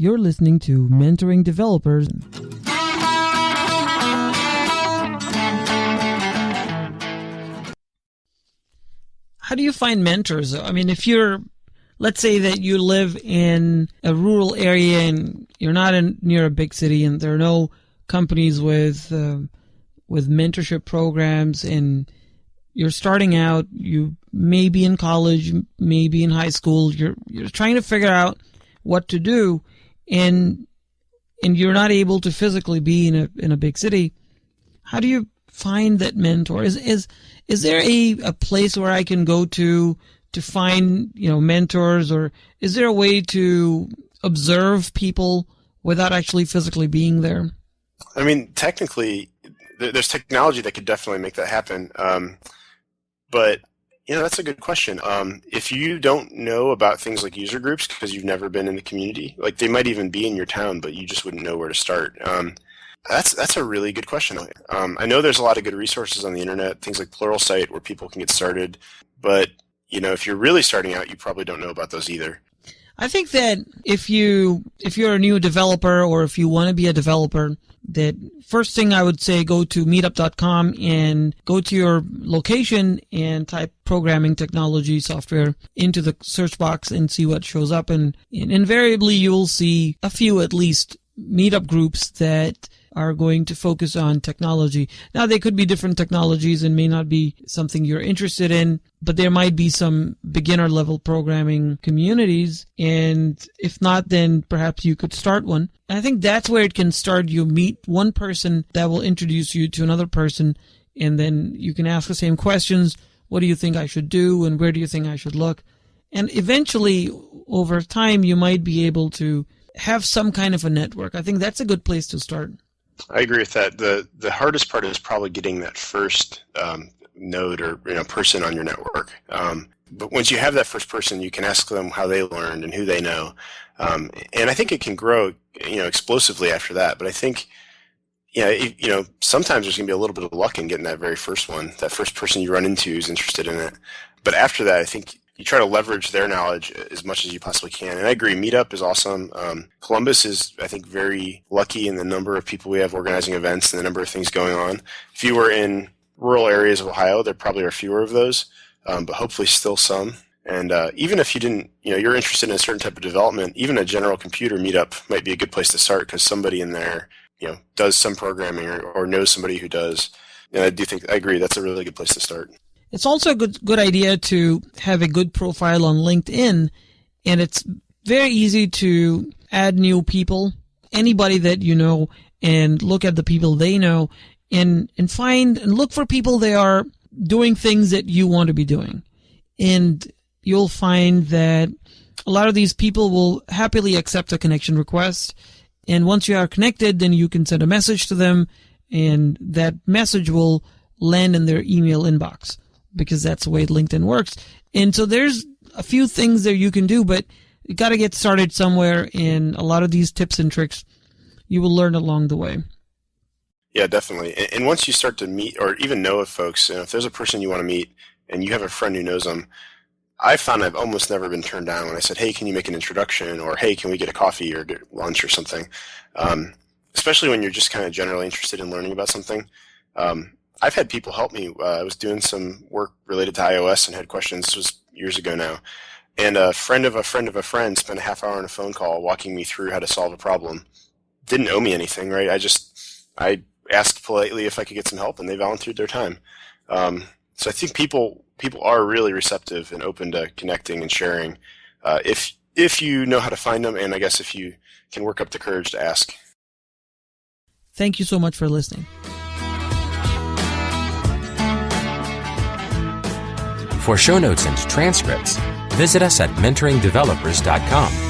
You're listening to Mentoring Developers. How do you find mentors? I mean, if let's say that you live in a rural area and you're not near a big city and there are no companies with mentorship programs, and you're starting out, you may be in college, maybe in high school, you're trying to figure out what to do, and you're not able to physically be in a big city. How do you find that mentor? Is there a place where I can go to find mentors, or is there a way to observe people without actually physically being there? I mean, technically, there's technology that could definitely make that happen. But that's a good question. If you don't know about things like user groups because you've never been in the community, like they might even be in your town, but you just wouldn't know where to start. That's a really good question. I know there's a lot of good resources on the internet, things like Pluralsight where people can get started. But if you're really starting out, you probably don't know about those either. I think that if you're a new developer, or if you want to be a developer, that first thing I would say, go to Meetup.com and go to your location and type programming technology software into the search box and see what shows up. And invariably you will see a few, at least, meetup groups that are going to focus on technology. Now, they could be different technologies and may not be something you're interested in, but there might be some beginner level programming communities. And if not, then perhaps you could start one. And I think that's where it can start. You meet one person that will introduce you to another person, and then you can ask the same questions. What do you think I should do? And where do you think I should look? And eventually, over time, you might be able to have some kind of a network. I think that's a good place to start. I agree with that. The hardest part is probably getting that first node or person on your network. But once you have that first person, you can ask them how they learned and who they know. And I think it can grow explosively after that. But I think sometimes there's going to be a little bit of luck in getting that very first one. That first person you run into is interested in it. But after that, I think you try to leverage their knowledge as much as you possibly can. And I agree, Meetup is awesome. Columbus is, I think, very lucky in the number of people we have organizing events and the number of things going on. If you were in rural areas of Ohio, there probably are fewer of those, but hopefully still some. And even if you didn't, you're interested in a certain type of development, even a general computer meetup might be a good place to start because somebody in there, does some programming or knows somebody who does. And I agree, that's a really good place to start. It's also a good idea to have a good profile on LinkedIn, and it's very easy to add new people, anybody that you know, and look at the people they know, and find and look for people that are doing things that you want to be doing. And you'll find that a lot of these people will happily accept a connection request, and once you are connected, then you can send a message to them, and that message will land in their email inbox, because that's the way LinkedIn works. And so there's a few things that you can do, but you got to get started somewhere, and a lot of these tips and tricks you will learn along the way. Yeah, definitely. And once you start to meet or even know of folks, if there's a person you want to meet and you have a friend who knows them, I found I've almost never been turned down when I said, hey, can you make an introduction? Or, hey, can we get a coffee or get lunch or something? Especially when you're just kind of generally interested in learning about something. I've had people help me. I was doing some work related to iOS and had questions. This was years ago now. And a friend of a friend of a friend spent a half hour on a phone call walking me through how to solve a problem. Didn't owe me anything, right? I asked politely if I could get some help, and they volunteered their time. So I think people are really receptive and open to connecting and sharing if you know how to find them, and I guess if you can work up the courage to ask. Thank you so much for listening. For show notes and transcripts, visit us at mentoringdevelopers.com.